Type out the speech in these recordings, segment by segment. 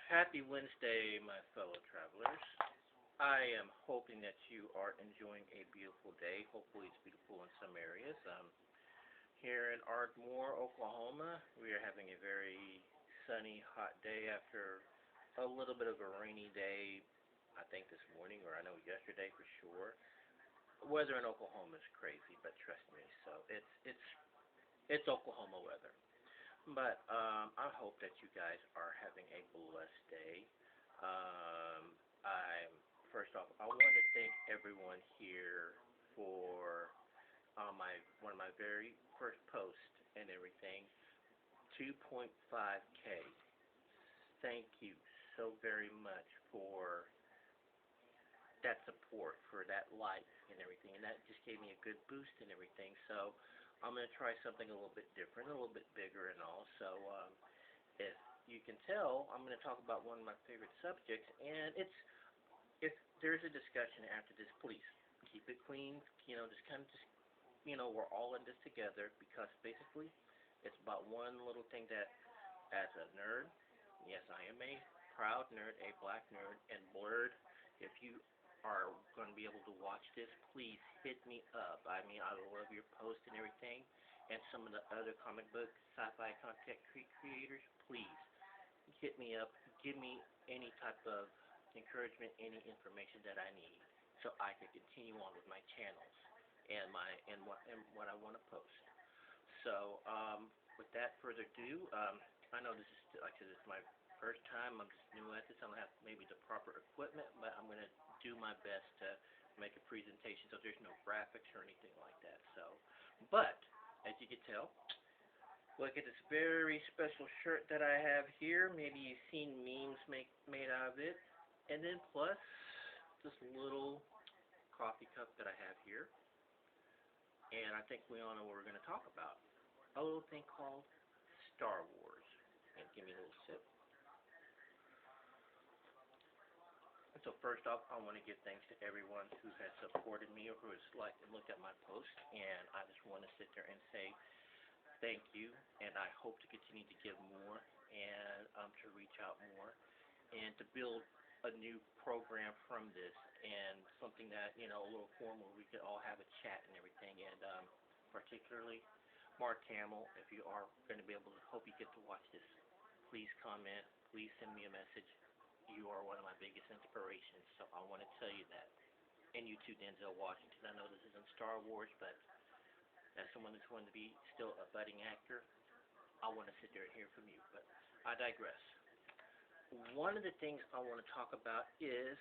Happy Wednesday, my fellow travelers. I am hoping that you are enjoying a beautiful day. Hopefully, it's beautiful in some areas. Here in Ardmore, Oklahoma, we are having a very sunny, hot day after a little bit of a rainy day. I think this morning, or I know yesterday for sure. Weather in Oklahoma is crazy, but trust me. So it's Oklahoma weather. But I hope that you guys are having a blessed day. I First off, I want to thank everyone here for my one of my very first posts and everything. 2.5K. Thank you so very much for that support, for that like and everything, and that just gave me a good boost and everything. So I'm gonna try something a little bit different, a little bit bigger and all. So if you can tell, I'm gonna talk about one of my favorite subjects, and it's if there's a discussion after this, please keep it clean. Just kind of just we're all in this together because basically it's about one little thing that, as a nerd, yes, I am a proud nerd, a black nerd, and Blurred. If you are going to be able to watch this, please hit me up. I mean, I love your posts and everything, and some of the other comic book sci-fi content creators, please hit me up. Give me any type of encouragement, any information that I need, so I can continue on with my channels and what I want to post. So, with that further ado, I know this is like I said, this is my first time. I'm just new at this. I don't have maybe the proper equipment, but I'm gonna do my best to make a presentation. So there's no graphics or anything like that. But as you can tell, look at this very special shirt that I have here. Maybe you've seen memes made out of it, and then plus this little coffee cup that I have here. And I think we all know what we're going to talk about. A little thing called Star Wars. And give me a little sip. And so first off, I want to give thanks to everyone who has supported me or who has liked and looked at my post. And I just want to sit there and say thank you. And I hope to continue to give more and to reach out more and to build a new program from this, and something that, a little forum where we could all have a chat and everything. And particularly Mark Hamill, if you are going to be able to, hope you get to watch this, please comment, please send me a message. You are one of my biggest inspirations, so I want to tell you that. And you too, Denzel Washington. I know this isn't Star Wars, but as someone that's going to be still a budding actor, I want to sit there and hear from you. But I digress. One of the things I want to talk about is,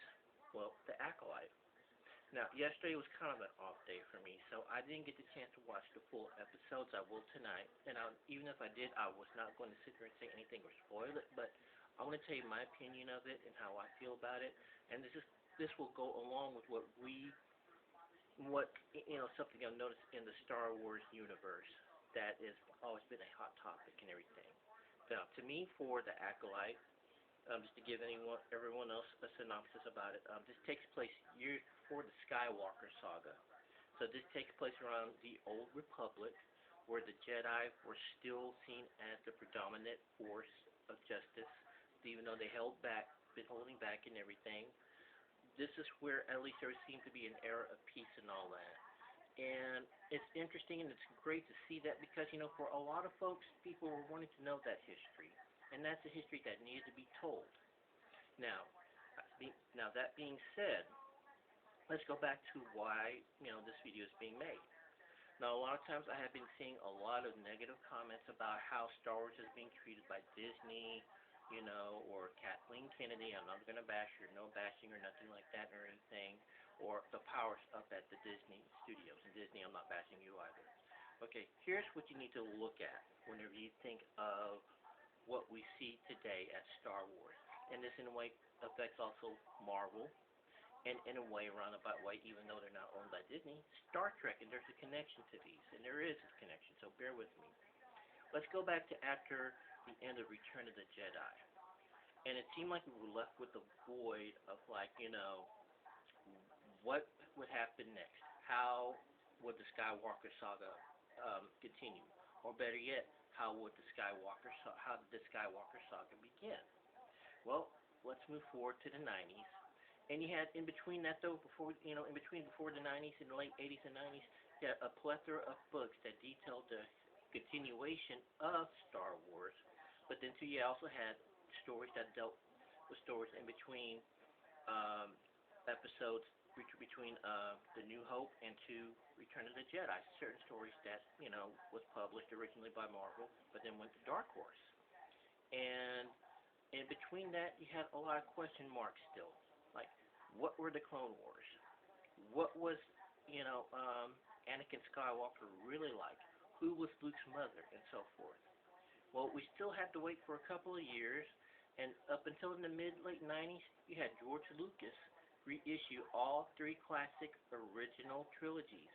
well, The Acolyte. Now, yesterday was kind of an off day for me, so I didn't get the chance to watch the full episodes. I will tonight, and even if I did, I was not going to sit there and say anything or spoil it, but I want to tell you my opinion of it and how I feel about it, and this will go along with something I've noticed in the Star Wars universe that has always been a hot topic and everything. Now, to me, for The Acolyte, just to give everyone else a synopsis about it, this takes place years before the Skywalker saga. So this takes place around the Old Republic, where the Jedi were still seen as the predominant force of justice, even though they been holding back and everything. This is where at least there seemed to be an era of peace and all that. And it's interesting and it's great to see that because, for a lot of folks, people were wanting to know that history. And that's a history that needed to be told. Now that being said, let's go back to why this video is being made. Now, a lot of times I have been seeing a lot of negative comments about how Star Wars is being treated by Disney, or Kathleen Kennedy. I'm not going to bash her, no bashing or nothing like that or anything, or the powers up at the Disney studios. And Disney, I'm not bashing you either. Okay, here's what you need to look at whenever you think of what we see today at Star Wars. And this, in a way, affects also Marvel, and in a way, roundabout way, even though they're not owned by Disney, Star Trek, and there's a connection to these, and there is a connection, so bear with me. Let's go back to after the end of Return of the Jedi. And it seemed like we were left with a void of, what would happen next? How would the Skywalker saga continue? Or better yet, how did the Skywalker saga begin? Well, move forward to the 90s. And you had in between that though, before in between before the 90s, in the late 80s and 90s, you had a plethora of books that detailed the continuation of Star Wars. But then too, you also had stories that dealt with stories in between episodes between The New Hope and to Return of the Jedi. Certain stories that was published originally by Marvel, but then went to Dark Horse. And in between that, you had a lot of question marks still. Like, what were the Clone Wars? What was Anakin Skywalker really like? Who was Luke's mother, and so forth. Well, we still had to wait for a couple of years, and up until in the mid-late 90s, you had George Lucas reissue all three classic original trilogies,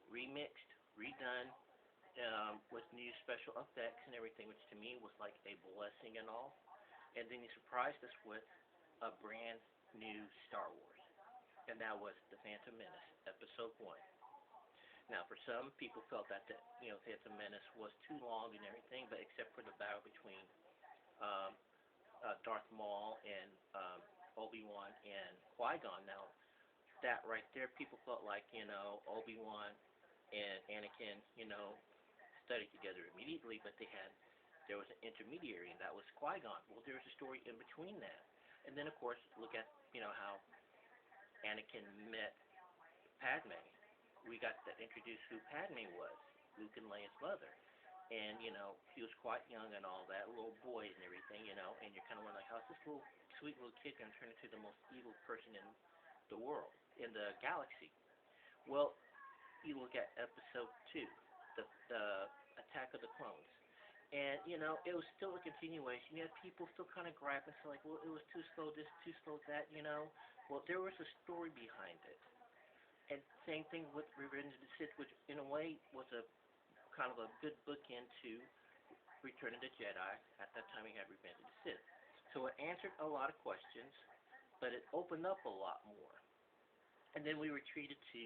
remixed, redone, with new special effects and everything, which to me was like a blessing and all. And then he surprised us with a brand new Star Wars, and that was The Phantom Menace, Episode 1. Now, for some people felt that Phantom Menace was too long and everything, but except for the battle between um, Darth Maul and Obi-Wan and Qui-Gon. Now, that right there, people felt like Obi-Wan and Anakin, studied together immediately, but there was an intermediary, and that was Qui-Gon. Well, there was a story in between that, and then of course, look at how Anakin met Padme. We got to introduce who Padme was, Luke and Leia's mother. And, he was quite young and all that, a little boy and everything, and you're kind of wondering, like, how's this little, sweet little kid going to turn into the most evil person in the world, in the galaxy? Well, you look at Episode 2, the Attack of the Clones. And, it was still a continuation. You had people still kind of griping, so like, well, it was too slow this, too slow that, Well, there was a story behind it. And same thing with Revenge of the Sith, which in a way was a kind of a good bookend to Return of the Jedi. At that time, we had Revenge of the Sith. So it answered a lot of questions, but it opened up a lot more. And then we retreated to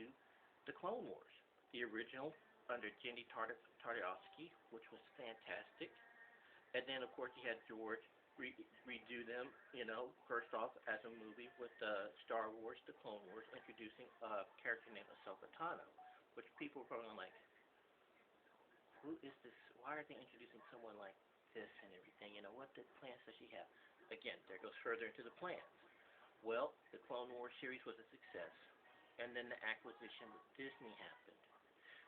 the Clone Wars, the original under Genndy Tartakovsky, which was fantastic. And then, of course, you had George redo them, first off as a movie with Star Wars, The Clone Wars, introducing a character named Ahsoka Tano, which people were probably like, who is this? Why are they introducing someone like this and everything? What the plans does she have? Again, there goes further into the plans. Well, the Clone Wars series was a success, and then the acquisition with Disney happened.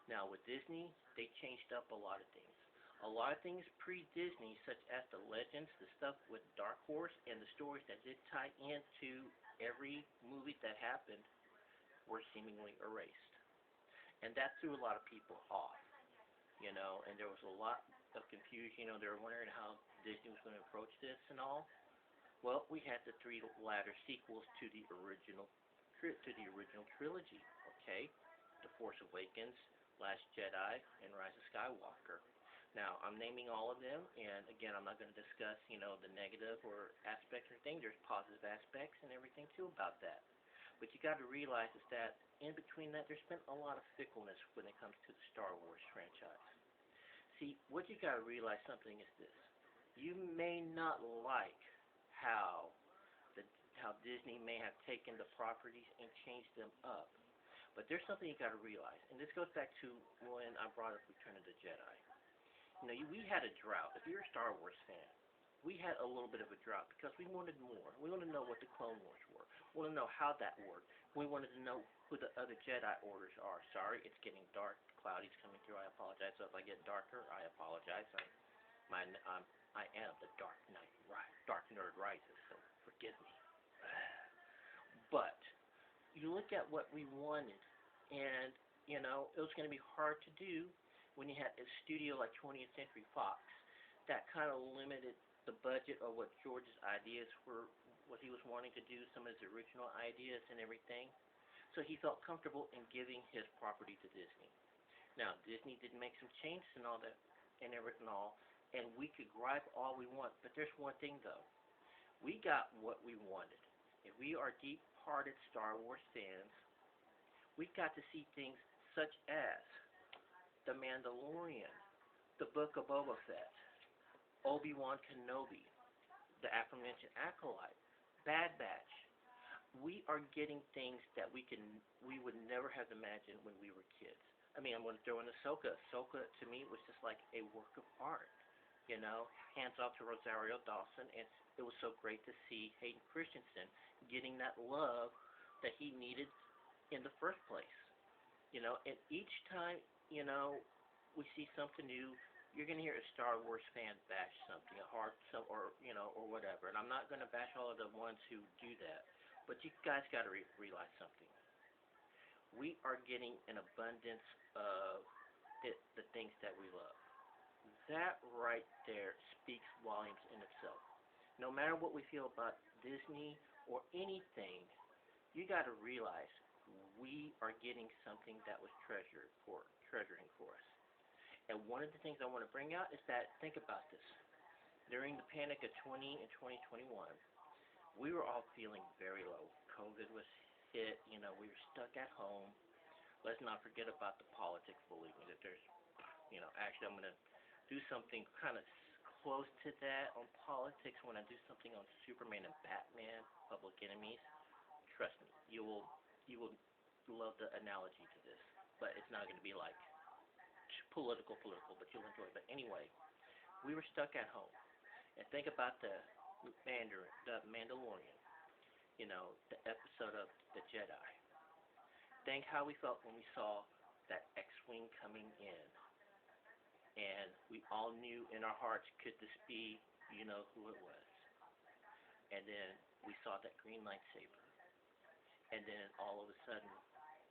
Now, with Disney, they changed up a lot of things. A lot of things pre-Disney, such as the legends, the stuff with Dark Horse, and the stories that did tie into every movie that happened, were seemingly erased. And that threw a lot of people off, and there was a lot of confusion. They were wondering how Disney was going to approach this and all. Well, we had the three latter sequels to the original trilogy, okay? The Force Awakens, Last Jedi, and Rise of Skywalker. Now, I'm naming all of them, and again, I'm not going to discuss, the negative or aspects or anything. There's positive aspects and everything, too, about that. But you got to realize is that in between that, there's been a lot of fickleness when it comes to the Star Wars franchise. See, what you got to realize something is this. You may not like how Disney may have taken the properties and changed them up. But there's something you got to realize, and this goes back to when I brought up Return of the Jedi. We had a drought. If you're a Star Wars fan, we had a little bit of a drought because we wanted more. We wanted to know what the Clone Wars were. We wanted to know how that worked. We wanted to know who the other Jedi Orders are. Sorry, it's getting dark. Cloudy's coming through. I apologize. So if I get darker, I apologize. I am the Dark Knight, Dark Nerd Rises, so forgive me. But you look at what we wanted, and, it was going to be hard to do when you had a studio like 20th Century Fox that kind of limited the budget of what George's ideas were, what he was wanting to do, some of his original ideas and everything. So he felt comfortable in giving his property to Disney. Now, Disney did make some changes and all that, and everything all, and we could gripe all we want, but there's one thing, though. We got what we wanted. If we are deep-hearted Star Wars fans, we got to see things such as The Mandalorian, The Book of Boba Fett, Obi-Wan Kenobi, the aforementioned Acolyte, Bad Batch. We are getting things that we would never have imagined when we were kids. I mean, I'm going to throw in Ahsoka. Ahsoka to me was just like a work of art. You know, hands off to Rosario Dawson, and it was so great to see Hayden Christensen getting that love that he needed in the first place. You know, and each time, you know, we see something new, you're gonna hear a Star Wars fan bash something, a hard some or or whatever. And I'm not gonna bash all of the ones who do that, but you guys got to realize something. We are getting an abundance of the things that we love. That right there speaks volumes in itself. No matter what we feel about Disney or anything, you got to realize we are getting something that was treasuring for us. And one of the things I want to bring out is that think about this. During the panic of 20 and 2021, we were all feeling very low. COVID was hit, we were stuck at home. Let's not forget about the politics, believe me, that there's, actually I'm going to do something kind of close to that on politics when I do something on Superman and Batman, Public Enemies. Trust me, you will love the analogy to this, but it's not going to be like political, but you'll enjoy it. But anyway, we were stuck at home, and think about the Mandalorian, the episode of the Jedi. Think how we felt when we saw that X-wing coming in, and we all knew in our hearts, could this be, who it was? And then we saw that green lightsaber, and then all of a sudden,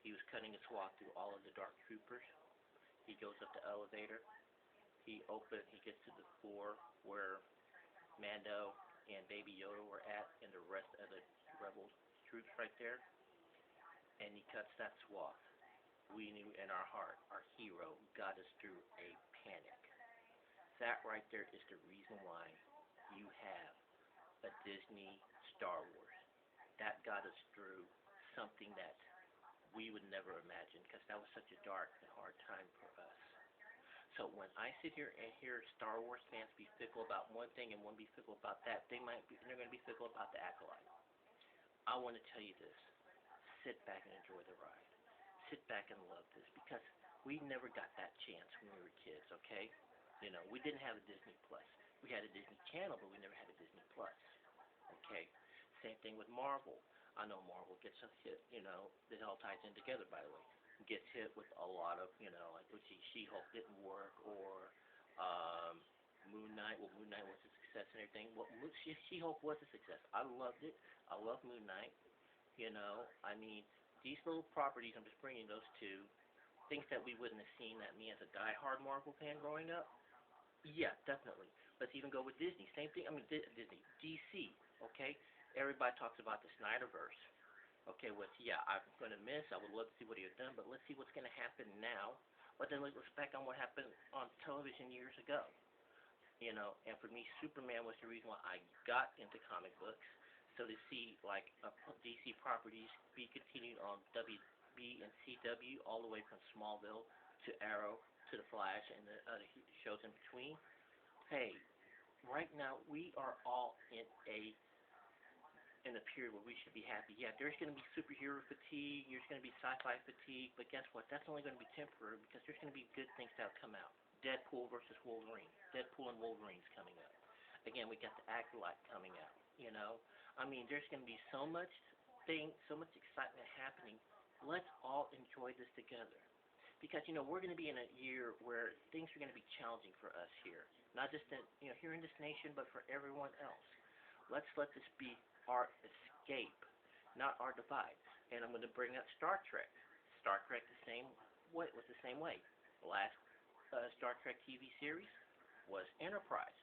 he was cutting a swath through all of the dark troopers. He goes up the elevator. He gets to the floor where Mando and Baby Yoda were at, and the rest of the rebel troops right there, and he cuts that swath. We knew in our heart, our hero got us through a panic. That right there is the reason why you have a Disney Star Wars. That got us through something that we would never imagine, because that was such a dark and hard time for us. So when I sit here and hear Star Wars fans be fickle about one thing and one be fickle about that, they're going to be fickle about the Acolyte. I want to tell you this: sit back and enjoy the ride. Sit back and love this, because we never got that chance when we were kids. Okay, we didn't have a Disney Plus. We had a Disney Channel, but we never had a Disney Plus. Okay, same thing with Marvel. I know Marvel gets a hit. It all ties in together, by the way. Gets hit with a lot of, like we see She-Hulk didn't work, or Moon Knight. Well, Moon Knight was a success and everything. Well, She-Hulk was a success. I loved it. I love Moon Knight. I mean, these little properties, I'm just bringing those two, things that we wouldn't have seen, that me as a die-hard Marvel fan growing up. Yeah, definitely. Let's even go with Disney. Same thing. I mean, Disney, DC. Okay, everybody talks about the Snyderverse. Okay, which, yeah, I'm going to miss. I would love to see what he had done, but let's see what's going to happen now. But then let's look back on what happened on television years ago. And for me, Superman was the reason why I got into comic books. So to see, like, DC properties be continued on WB and CW, all the way from Smallville to Arrow to The Flash and the other shows in between. Hey, right now, we are all in a period where we should be happy. Yeah, there's going to be superhero fatigue, there's going to be sci-fi fatigue, but guess what? That's only going to be temporary, because there's going to be good things that come out. Deadpool versus Wolverine. Deadpool and Wolverine's coming up. Again, we got the Acolyte coming out. I mean, there's going to be so much excitement happening. Let's all enjoy this together. Because, we're going to be in a year where things are going to be challenging for us here. Not just here in this nation, but for everyone else. Let's let this be our escape, not our divide. And I'm going to bring up Star Trek. Star Trek was the same way. The last Star Trek TV series was Enterprise.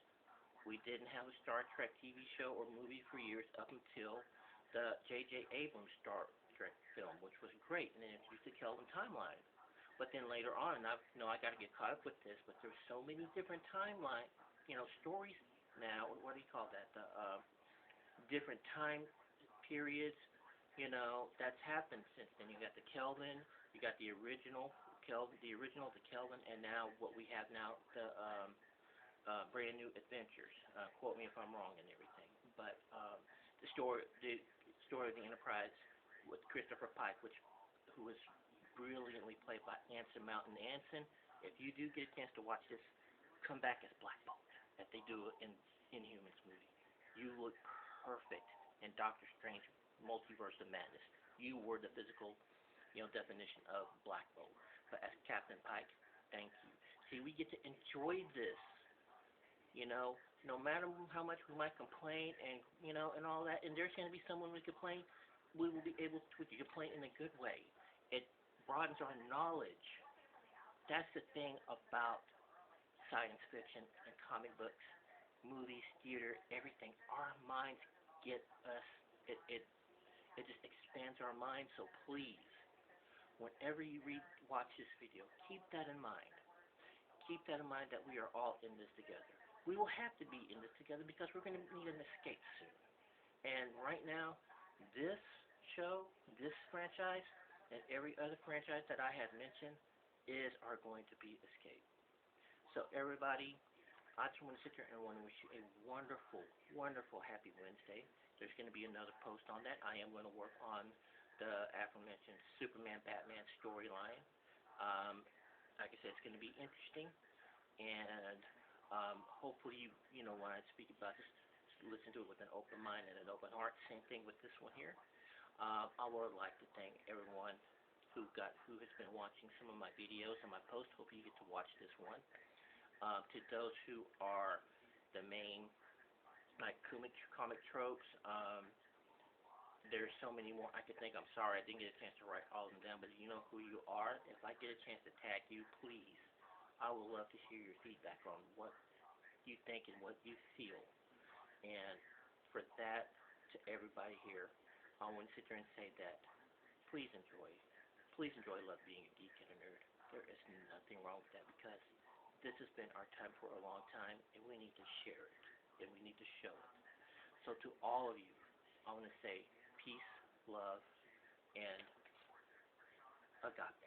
We didn't have a Star Trek TV show or movie for years up until the J.J. Abrams Star Trek film, which was great, and then introduced the Kelvin timeline. But then later on, and I got to get caught up with this, but there's so many different timeline, stories now. What do you call that? The different time periods, that's happened since then. You got the Kelvin, you got the original Kelvin, the Kelvin, and now what we have now, the brand new adventures. Quote me if I'm wrong and everything. But the story of the Enterprise with Christopher Pike, who was brilliantly played by Anson Mountain. Anson, if you do get a chance to watch this, come back as Black Bolt, as they do in Inhumans movie. You look perfect in Doctor Strange Multiverse of Madness. You were the physical, definition of Black Bolt. But as Captain Pike, thank you. See, we get to enjoy this. No matter how much we might complain and all that, and there's going to be someone we complain, we will be able to complain in a good way. It broadens our knowledge. That's the thing about science fiction and comic books, movies, theater, everything. Our minds get us. It just expands our minds. So please, whenever you watch this video, keep that in mind. Keep that in mind that we are all in this together. We will have to be in this together because we're going to need an escape soon. And right now, this show, this franchise, and every other franchise that I have mentioned are going to be escape. So everybody, I just want to sit here and want to wish you a wonderful, wonderful happy Wednesday. There's going to be another post on that. I am going to work on the aforementioned Superman Batman storyline. Like I said, it's going to be interesting, and hopefully when I speak about this, listen to it with an open mind and an open heart. Same thing with this one here. I would like to thank everyone who has been watching some of my videos and my posts. Hope you get to watch this one. To those who are the main comic tropes, there's so many more I could think. I'm sorry I didn't get a chance to write all of them down, but you know who you are. If I get a chance to tag you, please, I would love to hear your feedback on what you think and what you feel. And for that, to everybody here, I want to sit there and say that please enjoy love being a geek and a nerd. There is nothing wrong with that because this has been our time for a long time, and we need to share it, and we need to show it. So to all of you, I want to say peace, love, and agape.